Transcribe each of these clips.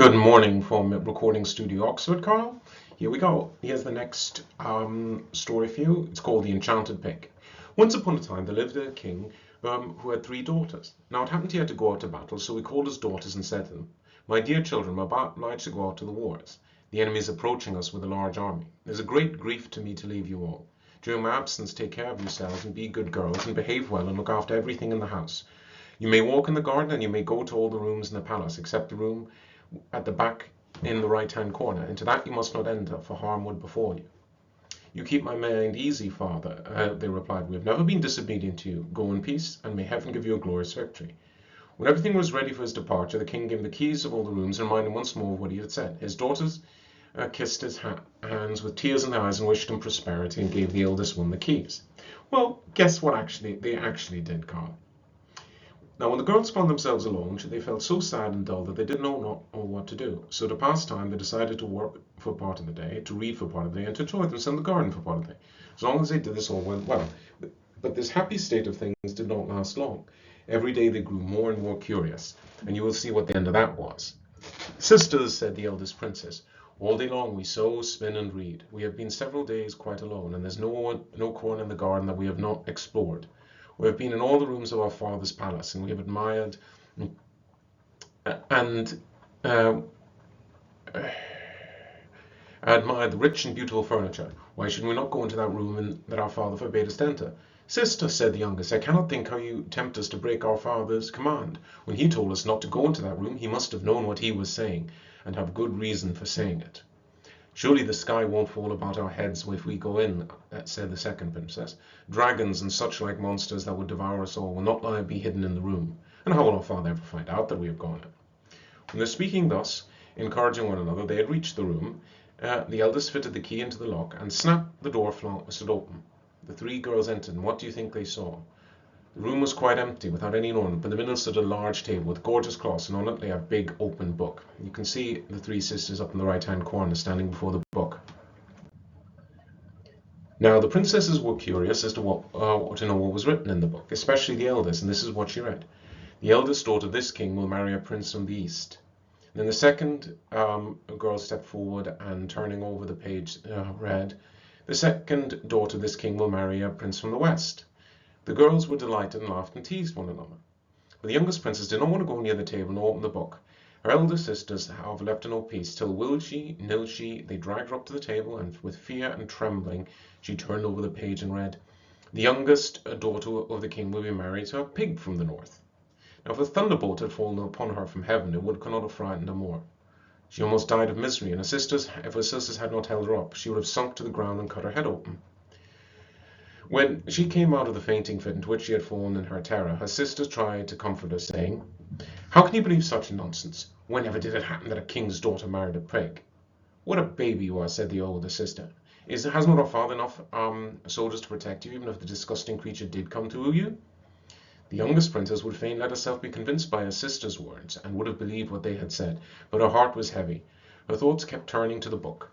Good morning from Recording Studio Oxford, Carl. Here we go. Here's the next story for you. It's called The Enchanted Pig. Once upon a time there lived a king who had 3 daughters. Now it happened he had to go out to battle, so he called his daughters and said to them, "My dear children, we're obliged to go out to the wars. The enemy is approaching us with a large army. There's a great grief to me to leave you all. During my absence take care of yourselves and be good girls and behave well and look after everything in the house. You may walk in the garden and you may go to all the rooms in the palace except the room at the back in the right-hand corner. Into that you must not enter, for harm would befall you." "You keep my mind easy, father," they replied. "We have never been disobedient to you. Go in peace, and may heaven give you a glorious victory." When everything was ready for his departure, the king gave him the keys of all the rooms and reminded him once more of what he had said. His daughters kissed his hands with tears in their eyes and wished him prosperity and gave the eldest one the keys. Well, guess what they actually did, Carl? Now, when the girls found themselves alone, they felt so sad and dull that they didn't know what to do. So to pass time, they decided to work for part of the day, to read for part of the day, and to enjoy themselves in the garden for part of the day. As long as they did this, all went well. But this happy state of things did not last long. Every day they grew more and more curious, and you will see what the end of that was. "Sisters," said the eldest princess, "all day long we sew, spin, and read. We have been several days quite alone, and there's no corner in the garden that we have not explored. We have been in all the rooms of our father's palace, and we have admired the rich and beautiful furniture. Why should we not go into that room that our father forbade us to enter?" "Sister," said the youngest, "I cannot think how you tempt us to break our father's command. When he told us not to go into that room, he must have known what he was saying, and have good reason for saying it." "Surely the sky won't fall about our heads if we go in," said the second princess. "Dragons and such like monsters that would devour us all will not be hidden in the room. And how will our father ever find out that we have gone in?" When they're speaking thus, encouraging one another, they had reached the room. The eldest fitted the key into the lock, and snap, the door stood open. The 3 girls entered, and what do you think they saw? The room was quite empty, without any ornament, but in the middle stood a large table with gorgeous cloths, and on it lay a big open book. You can see the 3 sisters up in the right-hand corner standing before the book. Now the princesses were curious as to know what was written in the book, especially the eldest, and this is what she read. "The eldest daughter of this king will marry a prince from the east." Then the second girl stepped forward and, turning over the page, read, "The second daughter of this king will marry a prince from the west." The girls were delighted and laughed and teased one another. But the youngest princess did not want to go near the table nor open the book. Her elder sisters, however, left her no peace, till will she, nill she, they dragged her up to the table, and with fear and trembling she turned over the page and read, "The youngest daughter of the king will be married to a pig from the north." Now if a thunderbolt had fallen upon her from heaven, it could not have frightened her more. She almost died of misery, and if her sisters had not held her up, she would have sunk to the ground and cut her head open. When she came out of the fainting fit into which she had fallen in her terror, her sisters tried to comfort her, saying, "How can you believe such nonsense? Whenever did it happen that a king's daughter married a pig?" "What a baby you are," said the older sister. "Has not our father enough soldiers to protect you, even if the disgusting creature did come to woo you?" The youngest princess would fain let herself be convinced by her sisters' words, and would have believed what they had said, but her heart was heavy. Her thoughts kept turning to the book,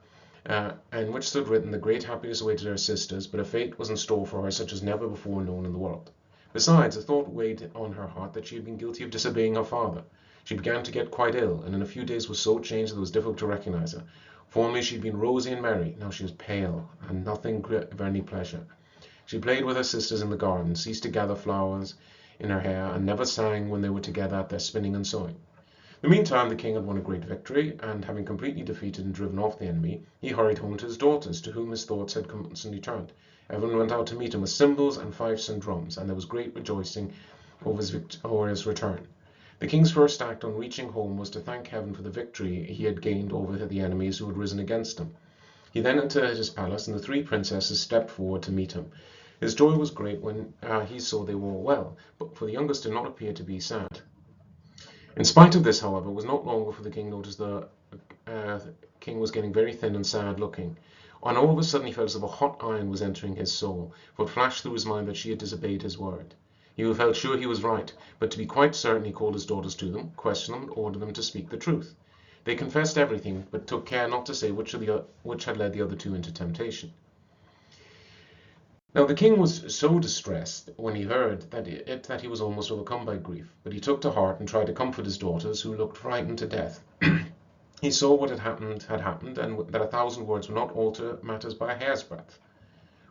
in which stood written the great happiness awaited her sisters, but a fate was in store for her such as never before known in the world. Besides, the thought weighed on her heart that she had been guilty of disobeying her father. She began to get quite ill, and in a few days was so changed that it was difficult to recognize her. Formerly she had been rosy and merry, now she was pale, and nothing of any pleasure. She played with her sisters in the garden, ceased to gather flowers in her hair, and never sang when they were together at their spinning and sewing. In the meantime the king had won a great victory, and having completely defeated and driven off the enemy, he hurried home to his daughters, to whom his thoughts had constantly turned. Everyone went out to meet him with cymbals and fifes and drums, and there was great rejoicing over his return. The king's first act on reaching home was to thank heaven for the victory he had gained over the enemies who had risen against him. He then entered his palace, and the 3 princesses stepped forward to meet him. His joy was great when he saw they were all well, but for the youngest did not appear to be sad. In spite of this, however, it was not long before the king noticed the king was getting very thin and sad looking. And all of a sudden he felt as if a hot iron was entering his soul, for it flashed through his mind that she had disobeyed his word. He felt sure he was right, but to be quite certain he called his daughters to them, questioned them, and ordered them to speak the truth. They confessed everything, but took care not to say which had led the other 2 into temptation. Now the king was so distressed when he heard that he was almost overcome by grief, but he took to heart and tried to comfort his daughters, who looked frightened to death. He saw what had happened, and that 1,000 words would not alter matters by a hair's breadth.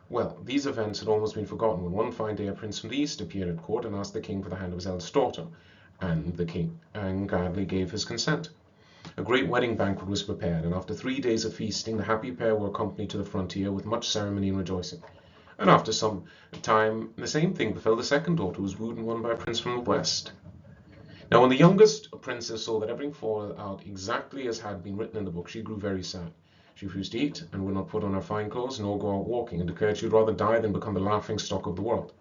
Well, these events had almost been forgotten when one fine day a prince from the east appeared at court and asked the king for the hand of his eldest daughter, and the king gladly gave his consent. A great wedding banquet was prepared, and after 3 days of feasting, the happy pair were accompanied to the frontier with much ceremony and rejoicing. And after some time, the same thing befell the second daughter, who was wooed and won by a prince from the west. Now when the youngest princess saw that everything fell out exactly as had been written in the book, she grew very sad. She refused to eat, and would not put on her fine clothes, nor go out walking, and declared she would rather die than become the laughing stock of the world.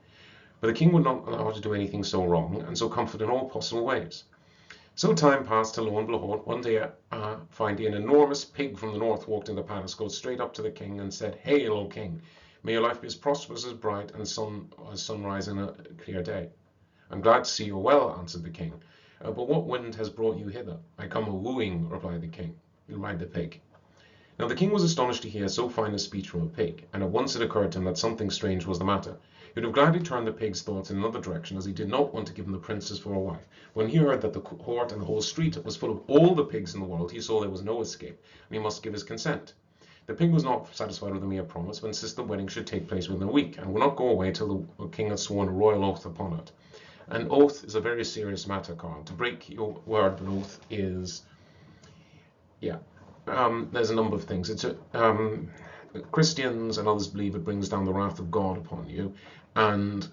But the king would not allow her to do anything so wrong, and so comforted in all possible ways. So time passed till lo and behold, one day finding an enormous pig from the north walked into the palace, goes straight up to the king and said, "Hail, O king! May your life be as prosperous as bright as sunrise in a clear day." "I'm glad to see you well," answered the king. "But what wind has brought you hither?" "I come a-wooing," replied the pig. Now the king was astonished to hear so fine a speech from a pig, and at once it occurred to him that something strange was the matter. He would have gladly turned the pig's thoughts in another direction, as he did not want to give him the princess for a wife. When he heard that the court and the whole street was full of all the pigs in the world, he saw there was no escape, and he must give his consent. The pig was not satisfied with a mere promise, but insisted the wedding should take place within a week, and would not go away till the king had sworn a royal oath upon it. An oath is a very serious matter, Carl. To break your word of an oath is, there's a number of things. Christians and others believe it brings down the wrath of God upon you, and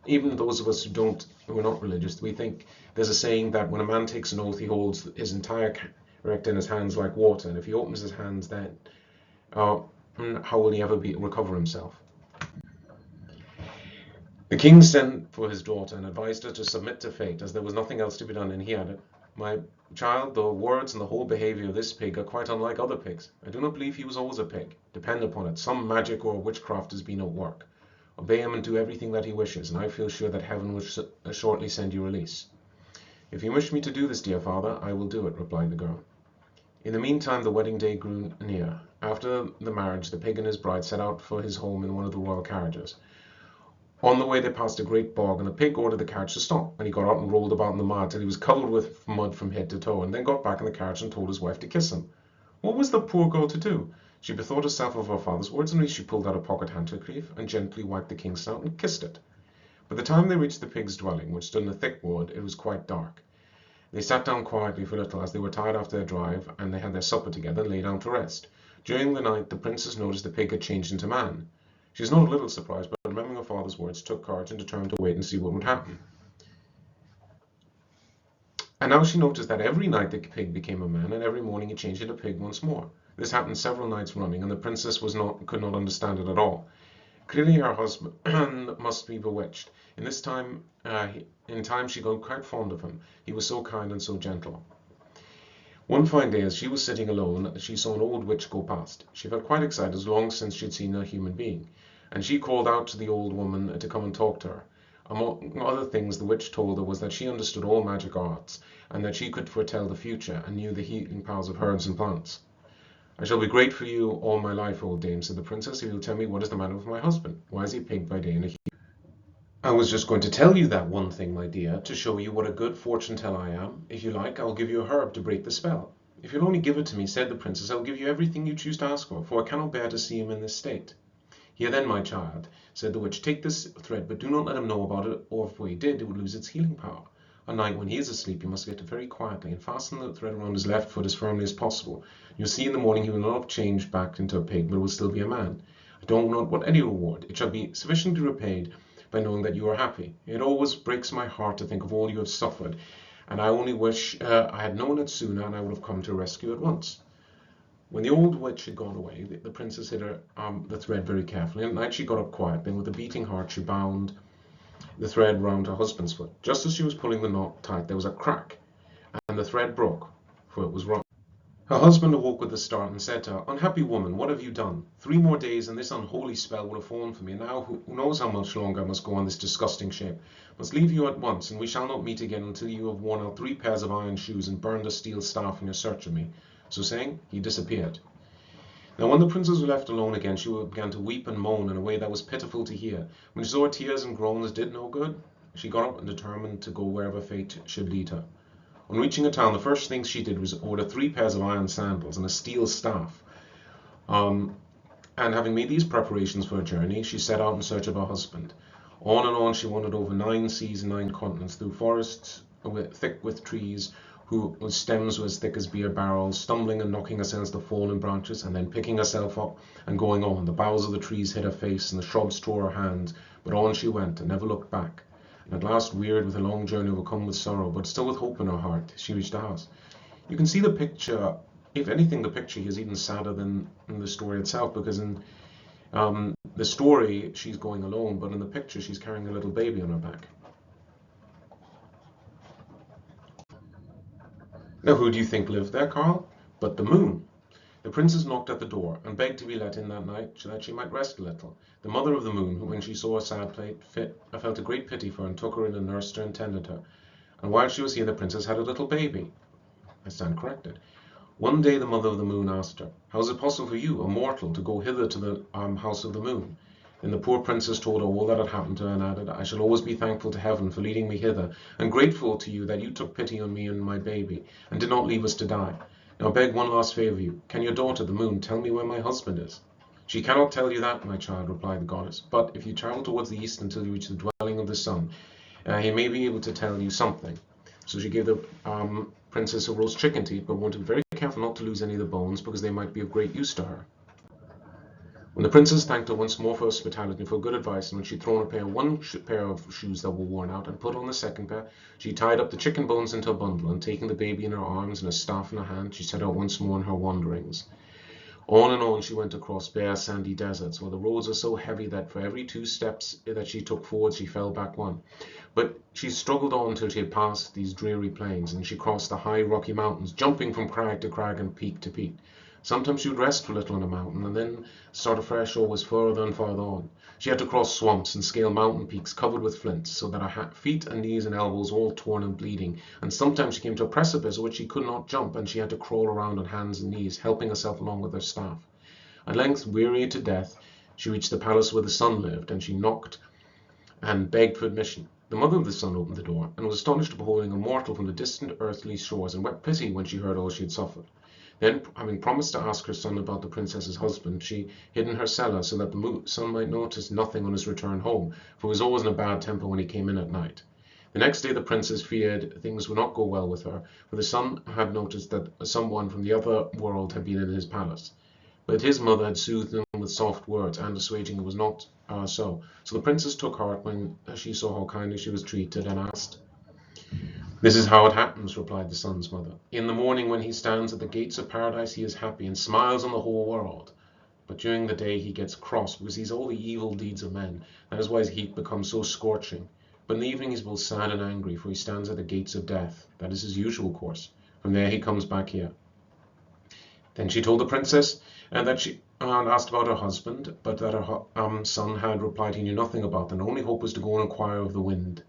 even those of us who are not religious, we think there's a saying that when a man takes an oath, he holds his entire character in his hands like water, and if he opens his hands, then how will he ever recover himself? The king sent for his daughter and advised her to submit to fate, as there was nothing else to be done, and he added, "My child, the words and the whole behavior of this pig are quite unlike other pigs. I do not believe he was always a pig. Depend upon it, some magic or witchcraft has been at work. Obey him and do everything that he wishes, and I feel sure that heaven will shortly send you release." "If you wish me to do this, dear father, I will do it," replied the girl. In the meantime, the wedding day grew near. After the marriage, the pig and his bride set out for his home in one of the royal carriages. On the way they passed a great bog, and the pig ordered the carriage to stop, and he got out and rolled about in the mud till he was covered with mud from head to toe, and then got back in the carriage and told his wife to kiss him. What was the poor girl to do? She bethought herself of her father's words, and she pulled out a pocket handkerchief and gently wiped the king's snout and kissed it. By the time they reached the pig's dwelling, which stood in a thick wood, it was quite dark. They sat down quietly for a little, as they were tired after their drive, and they had their supper together and lay down to rest. During the night, the princess noticed the pig had changed into man. She was not a little surprised, but remembering her father's words, took courage and determined to wait and see what would happen. And now she noticed that every night the pig became a man, and every morning he changed into a pig once more. This happened several nights running, and the princess could not understand it at all. Clearly her husband must be bewitched. In time she got quite fond of him. He was so kind and so gentle. One fine day, as she was sitting alone, she saw an old witch go past. She felt quite excited, as long since she had seen a human being, and she called out to the old woman to come and talk to her. Among other things, the witch told her was that she understood all magic arts, and that she could foretell the future, and knew the healing powers of herbs and plants. "I shall be great for you all my life, old dame," said the princess, "if you'll tell me what is the matter with my husband. Why is he a pig by day and a human?" "I was just going to tell you that one thing, my dear, to show you what a good fortune teller I am. If you like, I'll give you a herb to break the spell." "If you'll only give it to me," said the princess, "I'll give you everything you choose to ask for I cannot bear to see him in this state." "Here then, my child," said the witch, "take this thread, but do not let him know about it, or if we did, it would lose its healing power. At night, when he is asleep, you must get it very quietly, and fasten the thread around his left foot as firmly as possible. You'll see in the morning he will not have changed back into a pig, but will still be a man. I don't want any reward. It shall be sufficiently repaid by knowing that you are happy. It always breaks my heart to think of all you have suffered, and I only wish I had known it sooner, and I would have come to rescue you at once." When the old witch had gone away, the princess hid the thread very carefully, and at night she got up quietly, and with a beating heart she bound the thread round her husband's foot. Just as she was pulling the knot tight, there was a crack, and the thread broke, for it was wrong. Her husband awoke with a start and said to her, "Unhappy woman, what have you done? 3 more days and this unholy spell will have fallen for me, and now who knows how much longer I must go on this disgusting shape. I must leave you at once, and we shall not meet again until you have worn out 3 pairs of iron shoes and burned a steel staff in your search of me." So saying, he disappeared. Now when the princess was left alone again, she began to weep and moan in a way that was pitiful to hear. When she saw her tears and groans did no good, she got up and determined to go wherever fate should lead her. On reaching a town, the first thing she did was order 3 pairs of iron sandals and a steel staff. And having made these preparations for a journey, she set out in search of her husband. On and on she wandered over 9 seas and 9 continents, through forests thick with trees, whose stems were as thick as beer barrels, stumbling and knocking herself against the fallen branches, and then picking herself up and going on. The boughs of the trees hid her face, and the shrubs tore her hands, but on she went, and never looked back. And at last, wearied with a long journey, overcome with sorrow, but still with hope in her heart, she reached the house. You can see the picture. If anything, the picture here is even sadder than in the story itself, because in the story, she's going alone, but in the picture, she's carrying a little baby on her back. Now, who do you think lived there, Carl? But the moon. The princess knocked at the door and begged to be let in that night, so that she might rest a little. The mother of the moon, when she saw her sad plight, felt a great pity for her, and took her in and nursed her and tended her. And while she was here, the princess had a little baby. I stand corrected. One day the mother of the moon asked her, "How is it possible for you, a mortal, to go hither to the house of the moon?" Then the poor princess told her all that had happened to her, and added, "I shall always be thankful to heaven for leading me hither, and grateful to you that you took pity on me and my baby, and did not leave us to die. Now I beg one last favour of you. Can your daughter, the moon, tell me where my husband is?" "She cannot tell you that, my child," replied the goddess, "but if you travel towards the east until you reach the dwelling of the sun, he may be able to tell you something." So she gave the princess a roast chicken to eat, but wanted to be very careful not to lose any of the bones, because they might be of great use to her. When the princess thanked her once more for hospitality and for good advice, and when she had thrown one pair of shoes that were worn out and put on the second pair, she tied up the chicken bones into a bundle, and taking the baby in her arms and a staff in her hand, she set out once more on her wanderings. On and on she went across bare sandy deserts, where the roads were so heavy that for every 2 steps that she took forward she fell back 1. But she struggled on till she had passed these dreary plains, and she crossed the high rocky mountains, jumping from crag to crag and peak to peak. Sometimes she would rest for a little on a mountain, and then start afresh always further and farther on. She had to cross swamps and scale mountain peaks covered with flints, so that her feet and knees and elbows were all torn and bleeding, and sometimes she came to a precipice which she could not jump, and she had to crawl around on hands and knees, helping herself along with her staff. At length, wearied to death, she reached the palace where the sun lived, and she knocked and begged for admission. The mother of the sun opened the door, and was astonished at beholding a mortal from the distant earthly shores, and wept pity when she heard all she had suffered. Then, having promised to ask her son about the princess's husband, she hid in her cellar, so that the son might notice nothing on his return home, for he was always in a bad temper when he came in at night. The next day the princess feared things would not go well with her, for the son had noticed that someone from the other world had been in his palace. But his mother had soothed him with soft words, and assuaging it was not so. So the princess took heart when she saw how kindly she was treated, and asked. "This is how it happens," replied the son's mother. "In the morning, when he stands at the gates of paradise, he is happy and smiles on the whole world. But during the day he gets cross, because he sees all the evil deeds of men. That is why his heat becomes so scorching. But in the evening he is both sad and angry, for he stands at the gates of death. That is his usual course. From there he comes back here." Then she told the princess that she asked about her husband, but that her son had replied he knew nothing about them, and only hope was to go and inquire of the wind.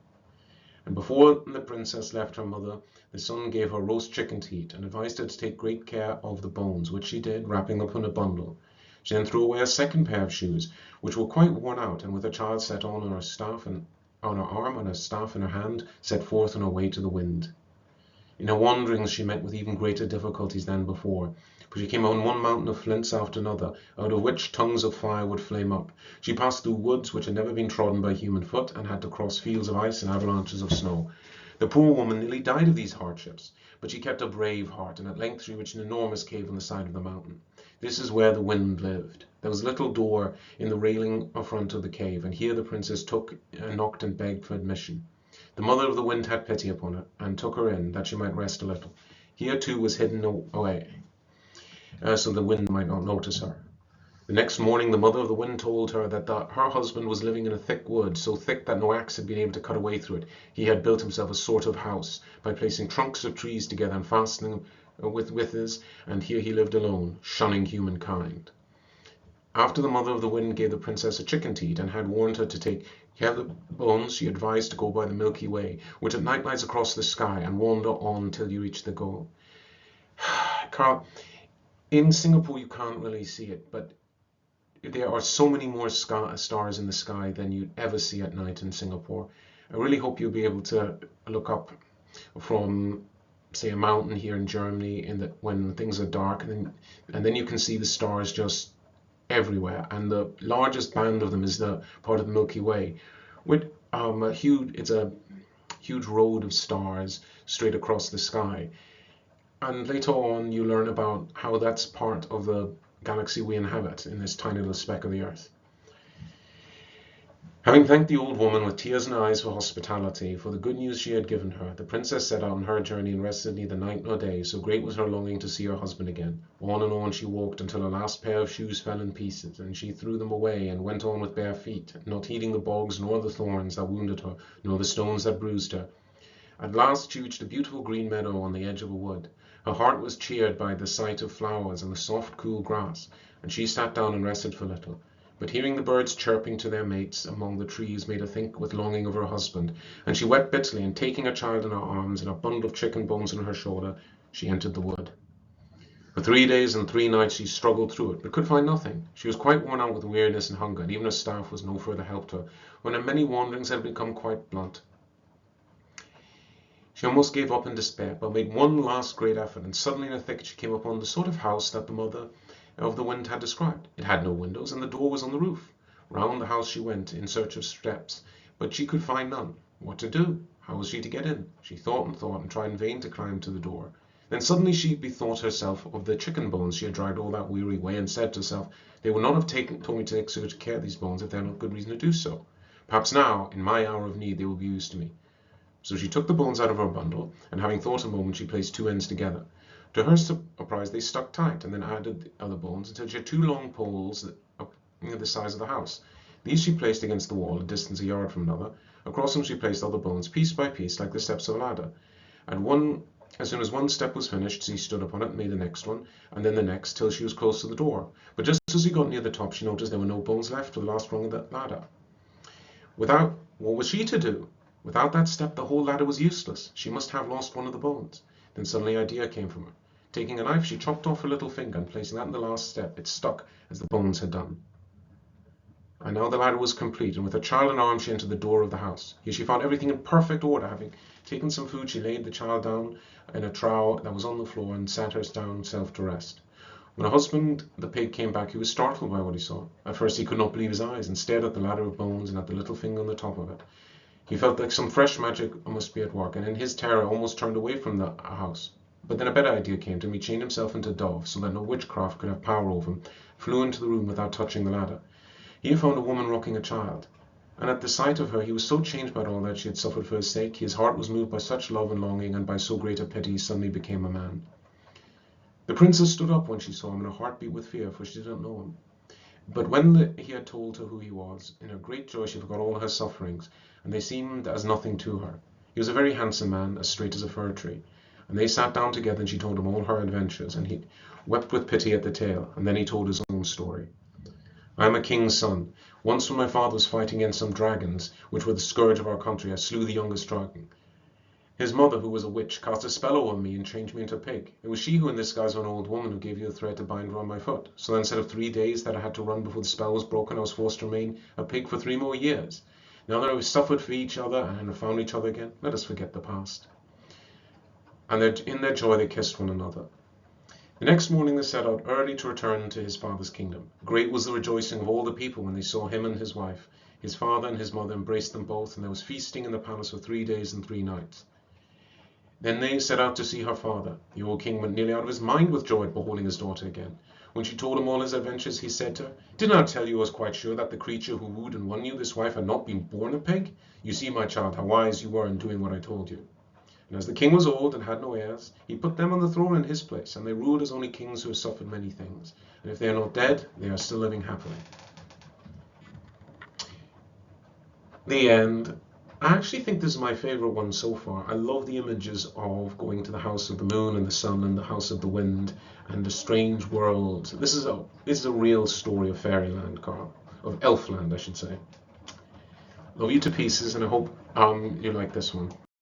And before the princess left her mother, the son gave her roast chicken to eat, and advised her to take great care of the bones, which she did, wrapping up in a bundle. She then threw away a second pair of shoes, which were quite worn out, and with her child set on her staff and on her arm and her staff in her hand, set forth on her way to the wind. In her wanderings she met with even greater difficulties than before, for she came on one mountain of flints after another, out of which tongues of fire would flame up. She passed through woods which had never been trodden by human foot, and had to cross fields of ice and avalanches of snow. The poor woman nearly died of these hardships, but she kept a brave heart, and at length she reached an enormous cave on the side of the mountain. This is where the wind lived. There was a little door in the railing in front of the cave, and here the princess knocked and begged for admission. The mother of the wind had pity upon her, and took her in, that she might rest a little. Here too was hidden away, so the wind might not notice her. The next morning the mother of the wind told her that her husband was living in a thick wood, so thick that no axe had been able to cut a way through it. He had built himself a sort of house, by placing trunks of trees together and fastening them with withes, and here he lived alone, shunning humankind. After the mother of the wind gave the princess a chicken to eat, and had warned her to take care of the bones, she advised to go by the Milky Way, which at night lies across the sky, and wander on till you reach the goal. Carl, in Singapore you can't really see it, but there are so many more stars in the sky than you'd ever see at night in Singapore. I really hope you'll be able to look up from say, a mountain here in Germany, in that when things are dark, and then you can see the stars just everywhere, and the largest band of them is the part of the Milky Way, with it's a huge road of stars straight across the sky. And later on, you learn about how that's part of the galaxy we inhabit in this tiny little speck of the Earth. Having thanked the old woman with tears in her eyes for hospitality, for the good news she had given her, the princess set out on her journey and rested neither night nor day, so great was her longing to see her husband again. On and on she walked until her last pair of shoes fell in pieces, and she threw them away and went on with bare feet, not heeding the bogs nor the thorns that wounded her, nor the stones that bruised her. At last she reached a beautiful green meadow on the edge of a wood. Her heart was cheered by the sight of flowers and the soft, cool grass, and she sat down and rested for a little. But hearing the birds chirping to their mates among the trees made her think with longing of her husband, and she wept bitterly, and taking her child in her arms and a bundle of chicken bones on her shoulder, she entered the wood. For 3 days and 3 nights she struggled through it, but could find nothing. She was quite worn out with weariness and hunger, and even her staff was no further help to her, when her many wanderings had become quite blunt. She almost gave up in despair, but made one last great effort, and suddenly in a thicket she came upon the sort of house that the mother of the wind had described. It had no windows, and the door was on the roof. Round the house she went in search of steps, but she could find none. What to do? How was she to get in? She thought and tried in vain to climb to the door. Then suddenly she bethought herself of the chicken bones she had dragged all that weary way, and said to herself, "They would not have told me to take such care of these bones if they had not good reason to do so. Perhaps now, in my hour of need, they will be used to me." So she took the bones out of her bundle, and having thought a moment, she placed 2 ends together. To her surprise, they stuck tight, and then added the other bones until she had 2 long poles the size of the house. These she placed against the wall, a distance a yard from another. Across them she placed other bones, piece by piece, like the steps of a ladder. As soon as one step was finished, she stood upon it and made the next one, and then the next, till she was close to the door. But just as she got near the top, she noticed there were no bones left for the last rung of the ladder. What was she to do? Without that step, the whole ladder was useless. She must have lost one of the bones. Then suddenly an idea came from her. Taking a knife, she chopped off her little finger, and placing that in the last step, it stuck as the bones had done. And now the ladder was complete, and with her child in her arms, she entered the door of the house. Here she found everything in perfect order. Having taken some food, she laid the child down in a trough that was on the floor, and sat her down self to rest. When her husband, the pig, came back, he was startled by what he saw. At first he could not believe his eyes, and stared at the ladder of bones and at the little finger on the top of it. He felt like some fresh magic must be at work, and in his terror almost turned away from the house. But then a better idea came to him. He chained himself into a dove, so that no witchcraft could have power over him, flew into the room without touching the ladder. Here found a woman rocking a child, and at the sight of her he was so changed by all that she had suffered for his sake, his heart was moved by such love and longing, and by so great a pity he suddenly became a man. The princess stood up when she saw him, and her heart beat with fear, for she did not know him. But when he had told her who he was, in her great joy she forgot all her sufferings, and they seemed as nothing to her. He was a very handsome man, as straight as a fir tree. And they sat down together, and she told him all her adventures, and he wept with pity at the tale, and then he told his own story. "I am a king's son. Once when my father was fighting against some dragons, which were the scourge of our country, I slew the youngest dragon. His mother, who was a witch, cast a spell over me and changed me into a pig. It was she who, in this guise of an old woman, who gave you the thread to bind round my foot. So then, instead of 3 days that I had to run before the spell was broken, I was forced to remain a pig for 3 more years. Now that we have suffered for each other and have found each other again, let us forget the past." And in their joy they kissed one another. The next morning they set out early to return to his father's kingdom. Great was the rejoicing of all the people when they saw him and his wife. His father and his mother embraced them both, and there was feasting in the palace for 3 days and 3 nights. Then they set out to see her father. The old king went nearly out of his mind with joy at beholding his daughter again. When she told him all his adventures, he said to her, "Didn't I tell you I was quite sure that the creature who wooed and won you, this wife, had not been born a pig? You see, my child, how wise you were in doing what I told you." And as the king was old and had no heirs, he put them on the throne in his place, and they ruled as only kings who have suffered many things. And if they are not dead, they are still living happily. The end. I actually think this is my favorite one so far. I love the images of going to the house of the moon and the sun and the house of the wind and the strange world. This is a real story of fairyland, Carl. Of elfland, I should say. Love you to pieces, and I hope you like this one.